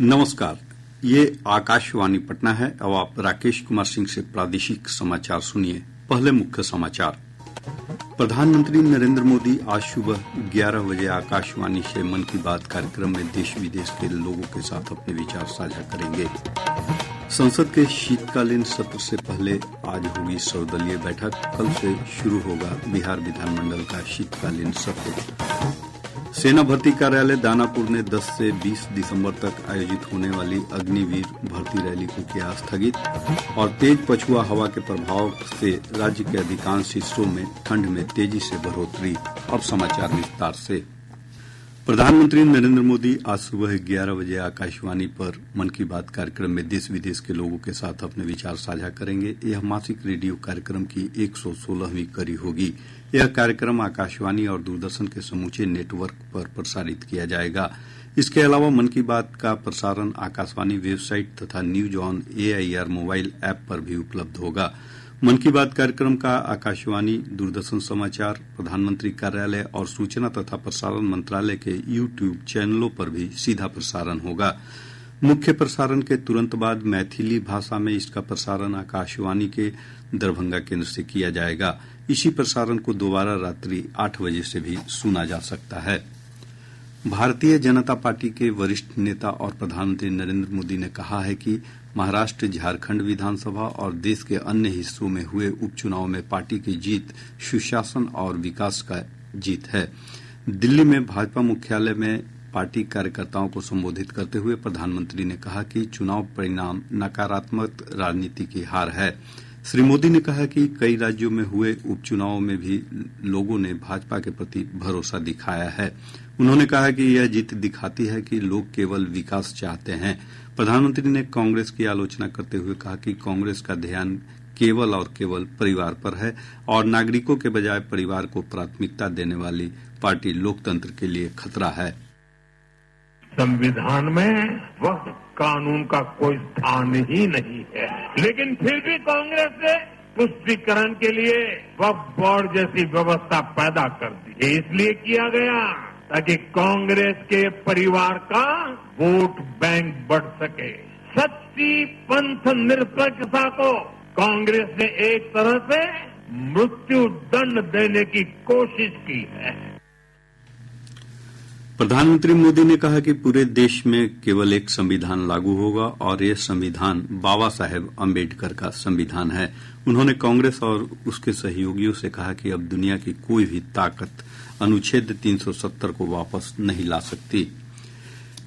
नमस्कार, ये आकाशवाणी पटना है। अब आप राकेश कुमार सिंह से प्रादेशिक समाचार सुनिए। पहले मुख्य समाचार। प्रधानमंत्री नरेंद्र मोदी आज सुबह 11 बजे आकाशवाणी से मन की बात कार्यक्रम में देश विदेश के लोगों के साथ अपने विचार साझा करेंगे। संसद के शीतकालीन सत्र से पहले आज होगी सर्वदलीय बैठक। कल से शुरू होगा बिहार विधानमंडल का शीतकालीन सत्र। सेना भर्ती कार्यालय दानापुर ने 10 से 20 दिसंबर तक आयोजित होने वाली अग्निवीर भर्ती रैली को किया स्थगित। और तेज पछुआ हवा के प्रभाव से राज्य के अधिकांश हिस्सों में ठंड में तेजी से बढ़ोतरी। अब समाचार विस्तार से। प्रधानमंत्री नरेंद्र मोदी आज सुबह 11 बजे आकाशवाणी पर मन की बात कार्यक्रम में देश विदेश के लोगों के साथ अपने विचार साझा करेंगे। यह मासिक रेडियो कार्यक्रम की 116वीं कड़ी होगी। यह कार्यक्रम आकाशवाणी और दूरदर्शन के समूचे नेटवर्क पर प्रसारित किया जाएगा। इसके अलावा मन की बात का प्रसारण आकाशवाणी वेबसाइट तथा news on AIR mobile app पर भी उपलब्ध होगा। मन की बात कार्यक्रम का आकाशवाणी, दूरदर्शन समाचार, प्रधानमंत्री कार्यालय और सूचना तथा प्रसारण मंत्रालय के यूट्यूब चैनलों पर भी सीधा प्रसारण होगा। मुख्य प्रसारण के तुरंत बाद मैथिली भाषा में इसका प्रसारण आकाशवाणी के दरभंगा केंद्र से किया जाएगा। इसी प्रसारण को दोबारा रात्रि 8 बजे से भी सुना जा सकता है। भारतीय जनता पार्टी के वरिष्ठ नेता और प्रधानमंत्री नरेंद्र मोदी ने कहा है कि महाराष्ट्र, झारखंड विधानसभा और देश के अन्य हिस्सों में हुए उपचुनाव में पार्टी की जीत सुशासन और विकास का जीत है। दिल्ली में भाजपा मुख्यालय में पार्टी कार्यकर्ताओं को संबोधित करते हुए प्रधानमंत्री ने कहा कि चुनाव परिणाम नकारात्मक राजनीति की हार है। श्री मोदी ने कहा कि कई राज्यों में हुए उपचुनाव में भी लोगों ने भाजपा के प्रति भरोसा दिखाया है। उन्होंने कहा कि यह जीत दिखाती है कि लोग केवल विकास चाहते हैं। प्रधानमंत्री ने कांग्रेस की आलोचना करते हुए कहा कि कांग्रेस का ध्यान केवल और केवल परिवार पर है और नागरिकों के बजाय परिवार को प्राथमिकता देने वाली पार्टी लोकतंत्र के लिए खतरा है। संविधान में वह कानून का कोई स्थान ही नहीं है, लेकिन फिर भी कांग्रेस ने पुष्टिकरण के लिए वक्फ बोर्ड जैसी व्यवस्था पैदा कर दी। ये इसलिए किया गया ताकि कांग्रेस के परिवार का वोट बैंक बढ़ सके। सच्ची पंथ निरपेक्षता को कांग्रेस ने एक तरह से मृत्यु दंड देने की कोशिश की है। प्रधानमंत्री मोदी ने कहा कि पूरे देश में केवल एक संविधान लागू होगा और यह संविधान बाबा साहेब अम्बेडकर का संविधान है। उन्होंने कांग्रेस और उसके सहयोगियों से कहा कि अब दुनिया की कोई भी ताकत अनुच्छेद 370 को वापस नहीं ला सकती।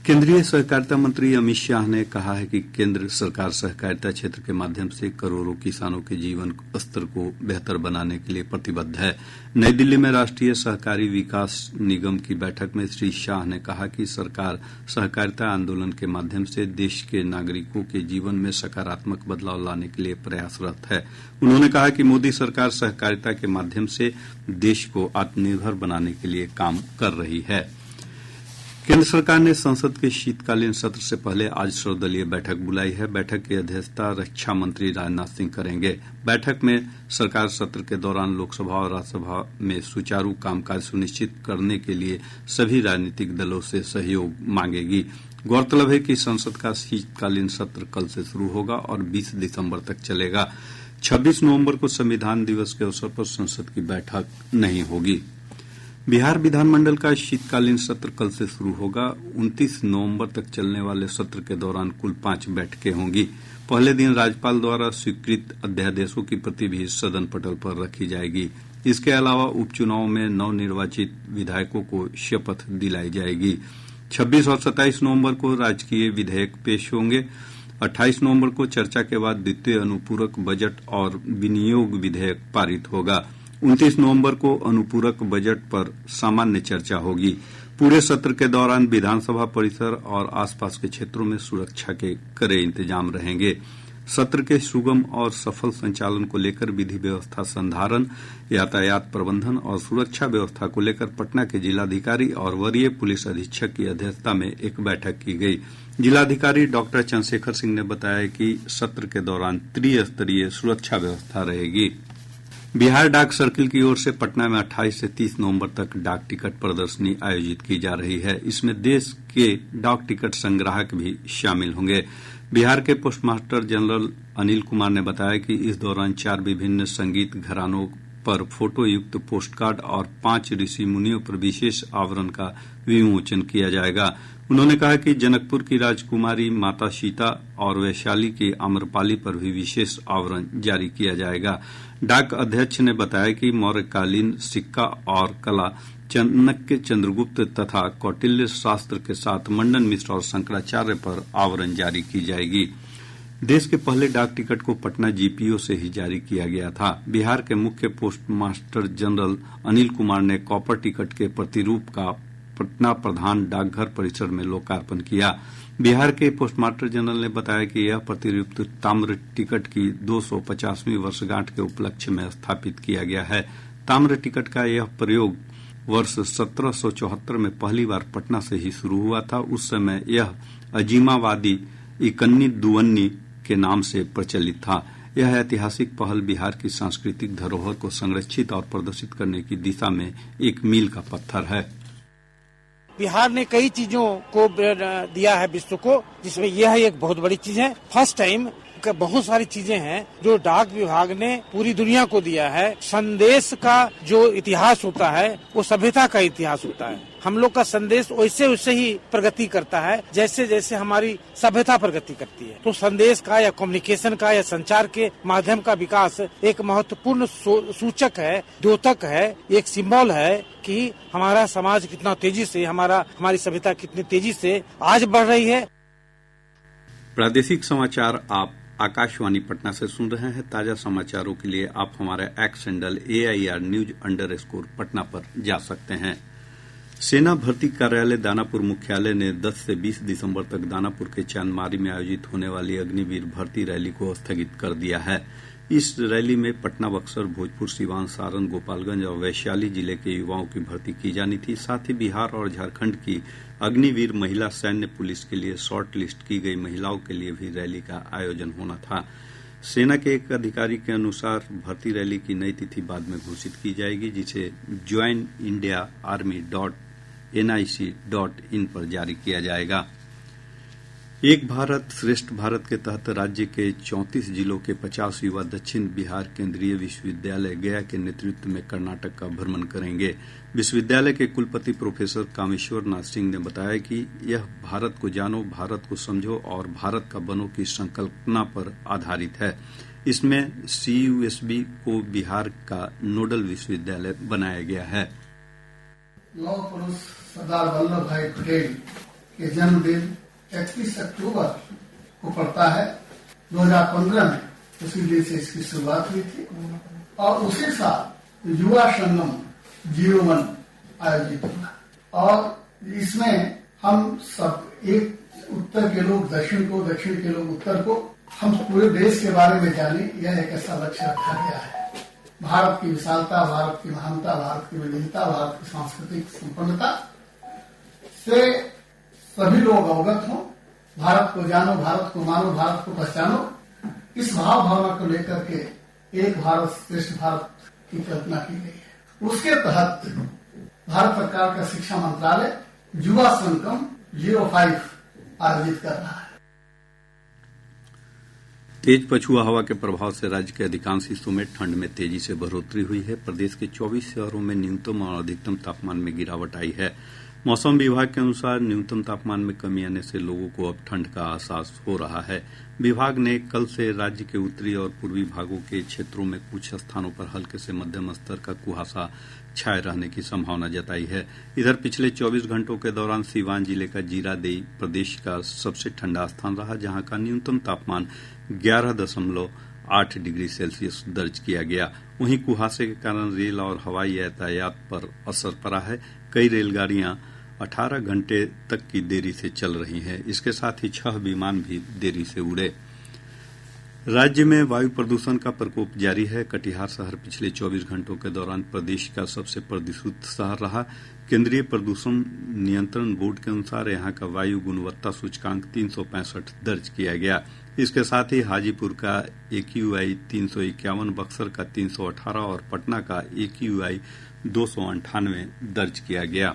केंद्रीय सहकारिता मंत्री अमित शाह ने कहा है कि केंद्र सरकार सहकारिता क्षेत्र के माध्यम से करोड़ों किसानों के जीवन स्तर को बेहतर बनाने के लिए प्रतिबद्ध है। नई दिल्ली में राष्ट्रीय सहकारी विकास निगम की बैठक में श्री शाह ने कहा कि सरकार सहकारिता आंदोलन के माध्यम से देश के नागरिकों के जीवन में सकारात्मक बदलाव लाने के लिए प्रयासरत है। उन्होंने कहा कि मोदी सरकार सहकारिता के माध्यम से देश को आत्मनिर्भर बनाने के लिए काम कर रही है। केंद्र सरकार ने संसद के शीतकालीन सत्र से पहले आज सर्वदलीय बैठक बुलाई है। बैठक की अध्यक्षता रक्षा मंत्री राजनाथ सिंह करेंगे। बैठक में सरकार सत्र के दौरान लोकसभा और राज्यसभा में सुचारू कामकाज सुनिश्चित करने के लिए सभी राजनीतिक दलों से सहयोग मांगेगी। गौरतलब है कि संसद का शीतकालीन सत्र कल से शुरू होगा और 20 दिसंबर तक चलेगा। 26 नवंबर को संविधान दिवस के अवसर पर संसद की बैठक नहीं होगी। बिहार विधानमंडल का शीतकालीन सत्र कल से शुरू होगा। 29 नवंबर तक चलने वाले सत्र के दौरान कुल 5 बैठकें होंगी। पहले दिन राज्यपाल द्वारा स्वीकृत अध्यादेशों की प्रति भी सदन पटल पर रखी जाएगी। इसके अलावा उपचुनाव में नवनिर्वाचित विधायकों को शपथ दिलाई जाएगी। 26 और 27 नवंबर को राजकीय विधेयक पेश होंगे। 28 नवंबर को चर्चा के बाद द्वितीय अनुपूरक बजट और विनियोग विधेयक पारित होगा। 29 नवंबर को अनुपूरक बजट पर सामान्य चर्चा होगी। पूरे सत्र के दौरान विधानसभा परिसर और आसपास के क्षेत्रों में सुरक्षा के कड़े इंतजाम रहेंगे। सत्र के सुगम और सफल संचालन को लेकर विधि व्यवस्था संधारण, यातायात प्रबंधन और सुरक्षा व्यवस्था को लेकर पटना के जिलाधिकारी और वरीय पुलिस अधीक्षक की अध्यक्षता में एक बैठक की गई। जिलाधिकारी डॉक्टर चंद्रशेखर सिंह ने बताया कि सत्र के दौरान त्रिस्तरीय सुरक्षा व्यवस्था रहेगी। बिहार डाक सर्किल की ओर से पटना में 28 से 30 नवंबर तक डाक टिकट प्रदर्शनी आयोजित की जा रही है। इसमें देश के डाक टिकट संग्राहक भी शामिल होंगे। बिहार के पोस्टमास्टर जनरल अनिल कुमार ने बताया कि इस दौरान 4 विभिन्न संगीत घरानों पर फोटो युक्त पोस्टकार्ड और 5 ऋषि मुनियों पर विशेष आवरण का विमोचन किया जाएगा। उन्होंने कहा कि जनकपुर की राजकुमारी माता सीता और वैशाली की आम्रपाली पर भी विशेष आवरण जारी किया जाएगा। डाक अध्यक्ष ने बताया कि मौर्यकालीन सिक्का और कला, चाणक्य, चंद्रगुप्त तथा कौटिल्य शास्त्र के साथ मंडन मिश्र और शंकराचार्य पर आवरण जारी की जाएगी। देश के पहले डाक टिकट को पटना जीपीओ से ही जारी किया गया था। बिहार के मुख्य पोस्टमास्टर जनरल अनिल कुमार ने कॉपर टिकट के प्रतिरूप का पटना प्रधान डाकघर परिसर में लोकार्पण किया। बिहार के पोस्टमास्टर जनरल ने बताया कि यह प्रतिरूप ताम्र टिकट की 250वीं वर्षगांठ के उपलक्ष्य में स्थापित किया गया है। ताम्र टिकट का यह प्रयोग वर्ष 1774 में पहली बार पटना से ही शुरू हुआ था। उस समय यह अजीमावादी इकन्नी दुवन्नी के नाम से प्रचलित था। यह ऐतिहासिक पहल बिहार की सांस्कृतिक धरोहर को संरक्षित और प्रदर्शित करने की दिशा में एक मील का पत्थर है। बिहार ने कई चीजों को दिया है विश्व को, जिसमें यह एक बहुत बड़ी चीज है। फर्स्ट टाइम बहुत सारी चीजें हैं जो डाक विभाग ने पूरी दुनिया को दिया है। संदेश का जो इतिहास होता है वो सभ्यता का इतिहास होता है। हम लोग का संदेश वैसे वैसे ही प्रगति करता है जैसे जैसे हमारी सभ्यता प्रगति करती है। तो संदेश का या कम्युनिकेशन का या संचार के माध्यम का विकास एक महत्वपूर्ण सूचक है, द्योतक है, एक सिंबल है कि हमारा समाज कितना तेजी से, हमारी सभ्यता कितनी तेजी से आज बढ़ रही है। प्रादेशिक समाचार आप आकाशवाणी पटना से सुन रहे हैं। ताजा समाचारों के लिए आप हमारे एक्स हैंडल AIR_News_ पटना पर जा सकते हैं। सेना भर्ती कार्यालय दानापुर मुख्यालय ने 10 से 20 दिसंबर तक दानापुर के चांदमारी में आयोजित होने वाली अग्निवीर भर्ती रैली को स्थगित कर दिया है। इस रैली में पटना, बक्सर, भोजपुर, सीवान, सारण, गोपालगंज और वैशाली जिले के युवाओं की भर्ती की जानी थी। साथ ही बिहार और झारखंड की अग्निवीर महिला सैन्य पुलिस के लिए शॉर्ट लिस्ट की गई महिलाओं के लिए भी रैली का आयोजन होना था। सेना के एक अधिकारी के अनुसार भर्ती रैली की नई तिथि बाद में घोषित की जाएगी, जिसे joinindiaarmy.nic.in पर जारी किया जाएगा। एक भारत श्रेष्ठ भारत के तहत राज्य के 34 जिलों के 50 युवा दक्षिण बिहार केंद्रीय विश्वविद्यालय गया के नेतृत्व में कर्नाटक का भ्रमण करेंगे। विश्वविद्यालय के कुलपति प्रोफेसर कामेश्वर नाथ सिंह ने बताया कि यह भारत को जानो, भारत को समझो और भारत का बनो की संकल्पना पर आधारित है। इसमें CUSB को बिहार का नोडल विश्वविद्यालय बनाया गया है। लौह पुरुष सरदार वल्लभ भाई पटेल के जन्मदिन 31 अक्टूबर को पड़ता है। 2015 में उसी दिन से इसकी शुरुआत हुई थी और उसी साल युवा संगम 01 आयोजित हुआ और इसमें हम सब, एक उत्तर के लोग दक्षिण को, दक्षिण के लोग उत्तर को, हम पूरे देश के बारे में जाने, यह एक ऐसा लक्ष्य रखा गया है। भारत की विशालता, भारत की महानता, भारत की विविधता, भारत की सांस्कृतिक संपन्नता से सभी लोग अवगत हों। भारत को जानो, भारत को मानो, भारत को पहचानो, इस भाव भावना को लेकर के एक भारत श्रेष्ठ भारत की कल्पना की गई है। उसके तहत भारत सरकार का शिक्षा मंत्रालय युवा संगम 05 आयोजित कर रहा है। तेज पछुआ हवा के प्रभाव से राज्य के अधिकांश हिस्सों में ठंड में तेजी से बढ़ोतरी हुई है। प्रदेश के 24 शहरों में न्यूनतम और अधिकतम तापमान में गिरावट आई है। मौसम विभाग के अनुसार न्यूनतम तापमान में कमी आने से लोगों को अब ठंड का एहसास हो रहा है। विभाग ने कल से राज्य के उत्तरी और पूर्वी भागों के क्षेत्रों में कुछ स्थानों पर हल्के से मध्यम स्तर का कुहासा छाये रहने की संभावना जताई है। इधर पिछले 24 घंटों के दौरान सीवान जिले का जीरादेई प्रदेश का सबसे ठंडा स्थान रहा, जहां का न्यूनतम तापमान 11.8 डिग्री सेल्सियस दर्ज किया गया। वहीं कुहासे के कारण रेल और हवाई यातायात पर असर पड़ा है। कई रेलगाड़ियां 18 घंटे तक की देरी से चल रही हैं। इसके साथ ही 6 विमान भी देरी से उड़े। राज्य में वायु प्रदूषण का प्रकोप जारी है। कटिहार शहर पिछले 24 घंटों के दौरान प्रदेश का सबसे प्रदूषित शहर रहा। केंद्रीय प्रदूषण नियंत्रण बोर्ड के अनुसार यहां का वायु गुणवत्ता सूचकांक 365 दर्ज किया गया। इसके साथ ही हाजीपुर का AQI 351, बक्सर का 318 और पटना का AQI 298 दर्ज किया गया।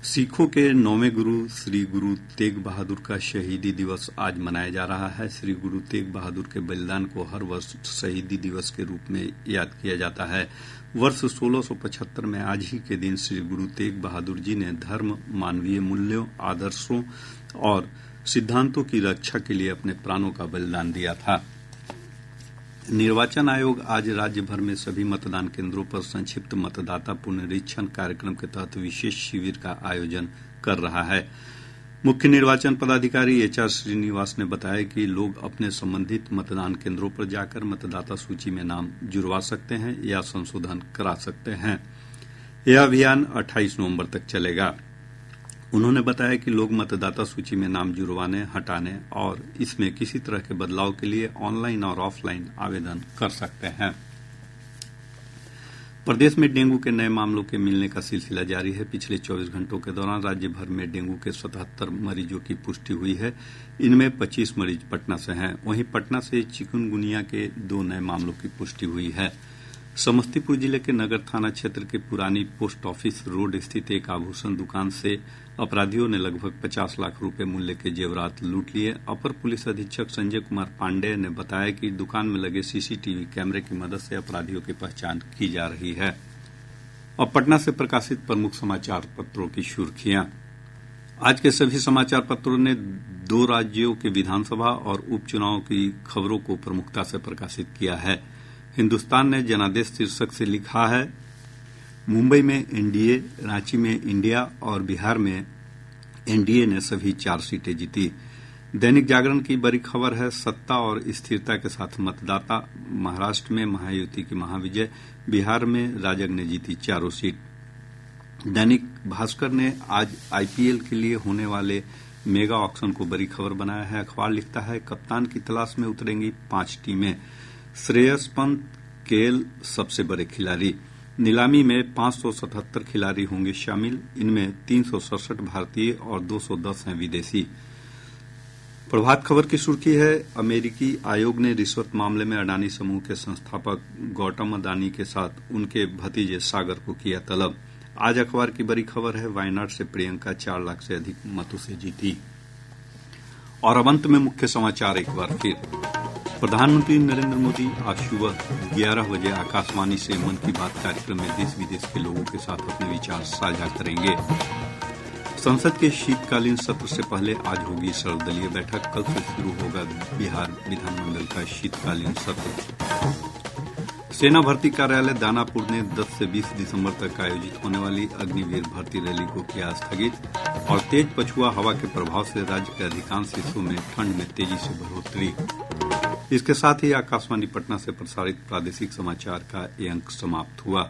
सिखों के 9वें गुरु श्री गुरु तेग बहादुर का शहीदी दिवस आज मनाया जा रहा है। श्री गुरु तेग बहादुर के बलिदान को हर वर्ष शहीदी दिवस के रूप में याद किया जाता है। वर्ष 1675 में आज ही के दिन श्री गुरु तेग बहादुर जी ने धर्म, मानवीय मूल्यों, आदर्शों और सिद्धांतों की रक्षा के लिए अपने प्राणों का बलिदान दिया था। निर्वाचन आयोग आज राज्य भर में सभी मतदान केंद्रों पर संक्षिप्त मतदाता पुनरीक्षण कार्यक्रम के तहत विशेष शिविर का आयोजन कर रहा है। मुख्य निर्वाचन पदाधिकारी HR श्रीनिवास ने बताया कि लोग अपने संबंधित मतदान केंद्रों पर जाकर मतदाता सूची में नाम जुड़वा सकते हैं या संशोधन करा सकते हैं। यह अभियान 28 नवंबर तक चलेगा। उन्होंने बताया कि लोग मतदाता सूची में नाम जुड़वाने, हटाने और इसमें किसी तरह के बदलाव के लिए ऑनलाइन और ऑफलाइन आवेदन कर सकते हैं। प्रदेश में डेंगू के नए मामलों के मिलने का सिलसिला जारी है। पिछले 24 घंटों के दौरान राज्य भर में डेंगू के 77 मरीजों की पुष्टि हुई है। इनमें 25 मरीज पटना से हैं। वहीं पटना से चिकुनगुनिया के 2 नए मामलों की पुष्टि हुई है। समस्तीपुर जिले के नगर थाना क्षेत्र के पुरानी पोस्ट ऑफिस रोड स्थित एक आभूषण दुकान से अपराधियों ने लगभग 50 लाख रुपए मूल्य के जेवरात लूट लिए। अपर पुलिस अधीक्षक संजय कुमार पांडेय ने बताया कि दुकान में लगे CCTV कैमरे की मदद से अपराधियों की पहचान की जा रही है। अब पटना से प्रकाशित प्रमुख समाचार पत्रों की सुर्खियां। आज के सभी समाचार पत्रों ने 2 राज्यों के विधानसभा और उपचुनाव की खबरों को प्रमुखता से प्रकाशित किया है। हिन्दुस्तान ने जनादेश शीर्षक से लिखा है, मुंबई में NDA, रांची में इंडिया और बिहार में NDA ने सभी 4 सीटें जीती। दैनिक जागरण की बड़ी खबर है, सत्ता और स्थिरता के साथ मतदाता। महाराष्ट्र में महायुति की महाविजय, बिहार में राजग ने जीती 4 सीट। दैनिक भास्कर ने आज IPL के लिए होने वाले मेगा ऑक्शन को बड़ी खबर बनाया है। अखबार लिखता है, कप्तान की तलाश में उतरेंगी 5 टीमें। श्रेयस पंत, KL सबसे बड़े खिलाड़ी। नीलामी में 577 खिलाड़ी होंगे शामिल। इनमें 367 भारतीय और 210 हैं विदेशी। प्रभात खबर की सुर्खी है, अमेरिकी आयोग ने रिश्वत मामले में अडानी समूह के संस्थापक गौतम अडानी के साथ उनके भतीजे सागर को किया तलब। आज अखबार की बड़ी खबर है, वायनाड से प्रियंका 4 लाख से अधिक मतों से जीती। और अब अंत में मुख्य समाचार एक बार फिर। प्रधानमंत्री नरेंद्र मोदी आज सुबह 11 बजे आकाशवाणी से मन की बात कार्यक्रम में देश विदेश के लोगों के साथ अपने विचार साझा करेंगे। संसद के शीतकालीन सत्र से पहले आज होगी सर्वदलीय बैठक। कल से शुरू होगा बिहार विधानमंडल का शीतकालीन सत्र। सेना भर्ती कार्यालय दानापुर ने 10 से 20 दिसंबर तक आयोजित होने वाली अग्निवीर भर्ती रैली को किया स्थगित। और तेज पछुआ हवा के प्रभाव से राज्य के अधिकांश हिस्सों में ठंड में तेजी से बढ़ोतरी। इसके साथ ही आकाशवाणी पटना से प्रसारित प्रादेशिक समाचार का ये अंक समाप्त हुआ।